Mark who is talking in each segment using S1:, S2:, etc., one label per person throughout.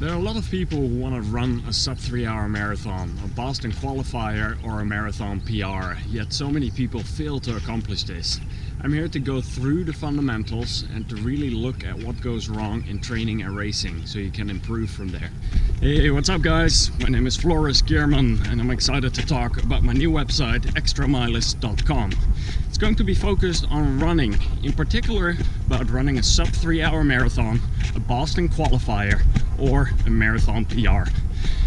S1: There are a lot of people who want to run a sub 3-hour marathon, a Boston Qualifier or a marathon PR, yet so many people fail to accomplish this. I'm here to go through the fundamentals and to really look at what goes wrong in training and racing so you can improve from there. Hey, what's up guys? My name is Floris Gierman and I'm excited to talk about my new website extramilist.com. It's going to be focused on running, in particular about running a sub 3-hour marathon, a Boston Qualifier or a marathon PR.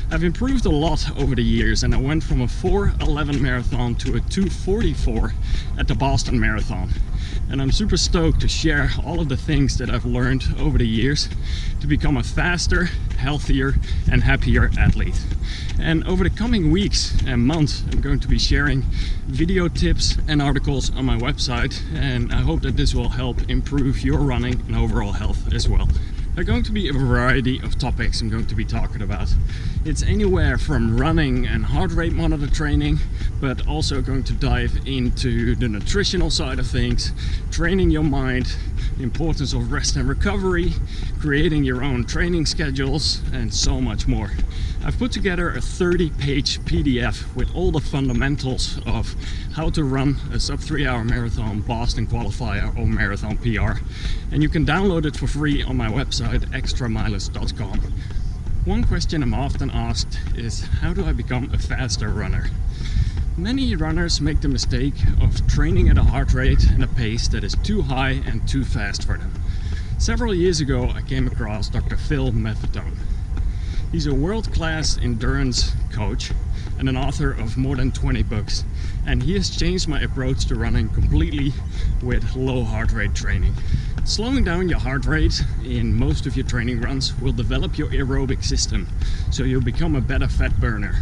S1: I've improved a lot over the years and I went from a 4:11 marathon to a 2:44 at the Boston Marathon. And I'm super stoked to share all of the things that I've learned over the years to become a faster, healthier and happier athlete. And over the coming weeks and months I'm going to be sharing video tips and articles on my website, and I hope that this will help improve your running and overall health as well. There are going to be a variety of topics I'm going to be talking about. It's anywhere from running and heart rate monitor training, but also going to dive into the nutritional side of things, training your mind, the importance of rest and recovery, creating your own training schedules, and so much more. I've put together a 30-page PDF with all the fundamentals of how to run a sub 3-hour marathon, Boston Qualifier or marathon PR, and you can download it for free on my website extramilist.com. One question I'm often asked is, how do I become a faster runner? Many runners make the mistake of training at a heart rate and a pace that is too high and too fast for them. Several years ago I came across Dr. Phil Maffetone. He's a world-class endurance coach and an author of more than 20 books, and he has changed my approach to running completely with low heart rate training. Slowing down your heart rate in most of your training runs will develop your aerobic system, so you'll become a better fat burner.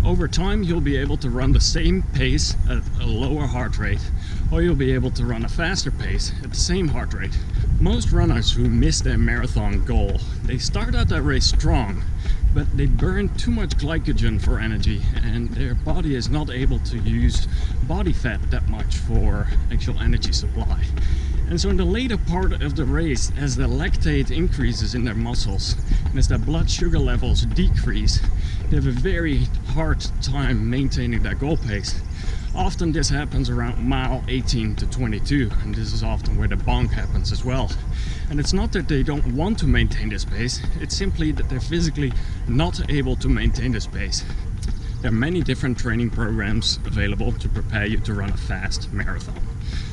S1: Over time you'll be able to run the same pace at a lower heart rate, or you'll be able to run a faster pace at the same heart rate. Most runners who miss their marathon goal, they start out their race strong, but they burn too much glycogen for energy and their body is not able to use body fat that much for actual energy supply. And so in the later part of the race, as the lactate increases in their muscles and as their blood sugar levels decrease, they have a very hard time maintaining their goal pace. Often this happens around mile 18 to 22, and this is often where the bonk happens as well. And it's not that they don't want to maintain this pace, it's simply that they're physically not able to maintain this pace. There are many different training programs available to prepare you to run a fast marathon.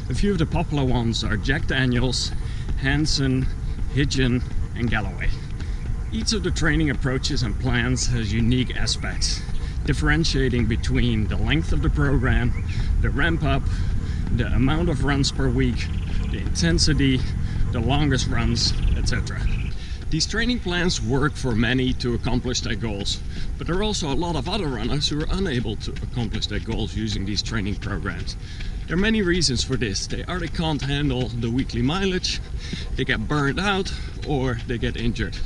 S1: A few of the popular ones are Jack Daniels, Hansen, Hitchin, and Galloway. Each of the training approaches and plans has unique aspects, differentiating between the length of the program, the ramp up, the amount of runs per week, the intensity, the longest runs, etc. These training plans work for many to accomplish their goals, but there are also a lot of other runners who are unable to accomplish their goals using these training programs. There are many reasons for this. They either can't handle the weekly mileage, they get burned out, or they get injured.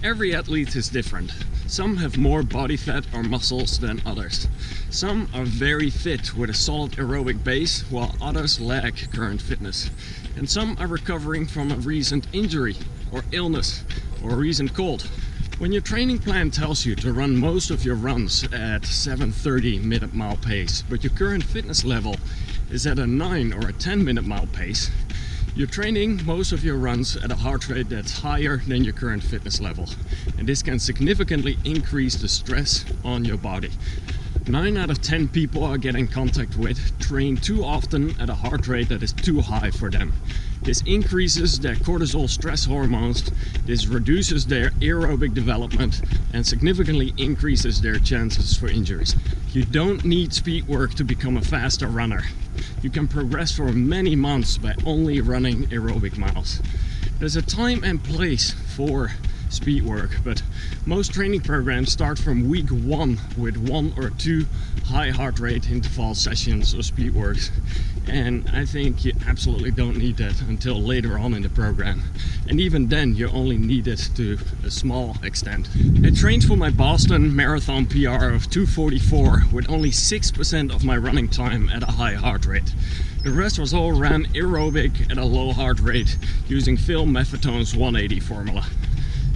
S1: Every athlete is different. Some have more body fat or muscles than others. Some are very fit with a solid aerobic base, while others lack current fitness. And some are recovering from a recent injury or illness or a recent cold. When your training plan tells you to run most of your runs at 7:30 minute mile pace, but your current fitness level is at a 9 or a 10 minute mile pace, you're training most of your runs at a heart rate that's higher than your current fitness level. And this can significantly increase the stress on your body. 9 out of 10 people I get in contact with train too often at a heart rate that is too high for them. This increases their cortisol stress hormones, this reduces their aerobic development, and significantly increases their chances for injuries. You don't need speed work to become a faster runner. You can progress for many months by only running aerobic miles. There's a time and place for speed work, but most training programs start from week 1 with 1 or 2 high heart rate interval sessions of speed works, and I think you absolutely don't need that until later on in the program, and even then you only need it to a small extent. I trained for my Boston Marathon PR of 2:44 with only 6% of my running time at a high heart rate. The rest was all ran aerobic at a low heart rate using Phil Maffetone's 180 formula.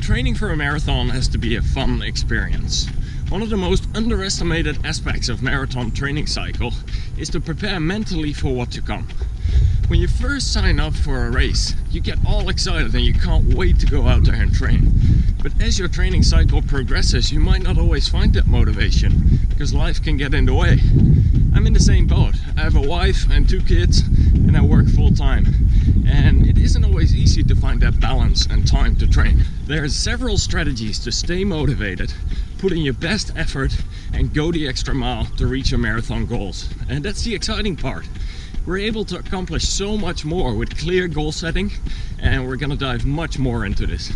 S1: Training for a marathon has to be a fun experience. One of the most underestimated aspects of marathon training cycle is to prepare mentally for what to come. When you first sign up for a race, you get all excited and you can't wait to go out there and train. But as your training cycle progresses, you might not always find that motivation because life can get in the way. I'm in the same boat. I have a wife and 2 kids and I work full time. And it isn't always easy to find that balance and time to train. There are several strategies to stay motivated, put in your best effort and go the extra mile to reach your marathon goals. And that's the exciting part. We're able to accomplish so much more with clear goal setting, and we're gonna dive much more into this.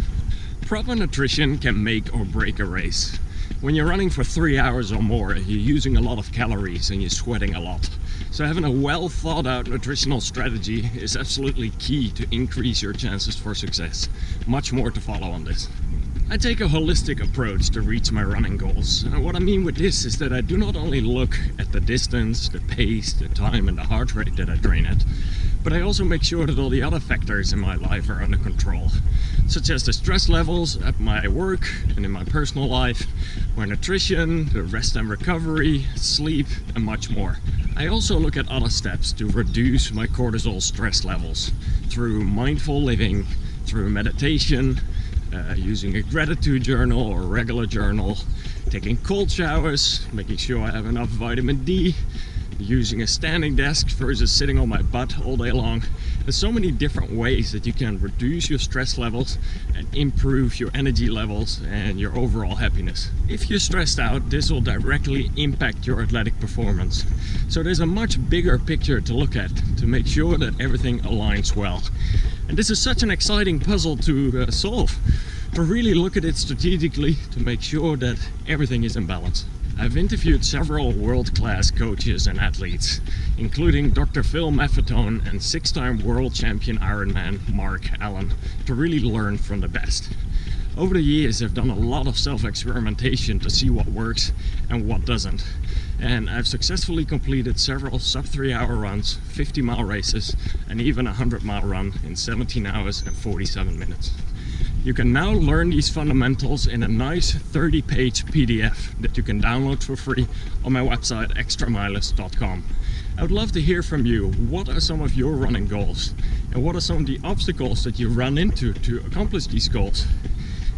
S1: Proper nutrition can make or break a race. When you're running for 3 hours or more, you're using a lot of calories and you're sweating a lot. So having a well thought out nutritional strategy is absolutely key to increase your chances for success. Much more to follow on this. I take a holistic approach to reach my running goals. And what I mean with this is that I do not only look at the distance, the pace, the time and the heart rate that I train at, but I also make sure that all the other factors in my life are under control, such as the stress levels at my work and in my personal life, my nutrition, the rest and recovery, sleep and much more. I also look at other steps to reduce my cortisol stress levels through mindful living, through meditation, using a gratitude journal or regular journal, taking cold showers, making sure I have enough vitamin D, using a standing desk versus sitting on my butt all day long. There's so many different ways that you can reduce your stress levels and improve your energy levels and your overall happiness. If you're stressed out, this will directly impact your athletic performance. So there's a much bigger picture to look at to make sure that everything aligns well. And this is such an exciting puzzle to solve, to really look at it strategically to make sure that everything is in balance. I've interviewed several world-class coaches and athletes, including Dr. Phil Maffetone and 6-time world champion Ironman Mark Allen, to really learn from the best. Over the years, I've done a lot of self-experimentation to see what works and what doesn't. And I've successfully completed several sub-3 hour runs, 50-mile races, and even a 100-mile run in 17 hours and 47 minutes. You can now learn these fundamentals in a nice 30-page PDF that you can download for free on my website extramilers.com. I would love to hear from you. What are some of your running goals? And what are some of the obstacles that you run into to accomplish these goals?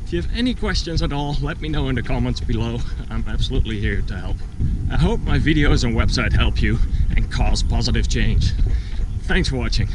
S1: If you have any questions at all, let me know in the comments below. I'm absolutely here to help. I hope my videos and website help you and cause positive change. Thanks for watching.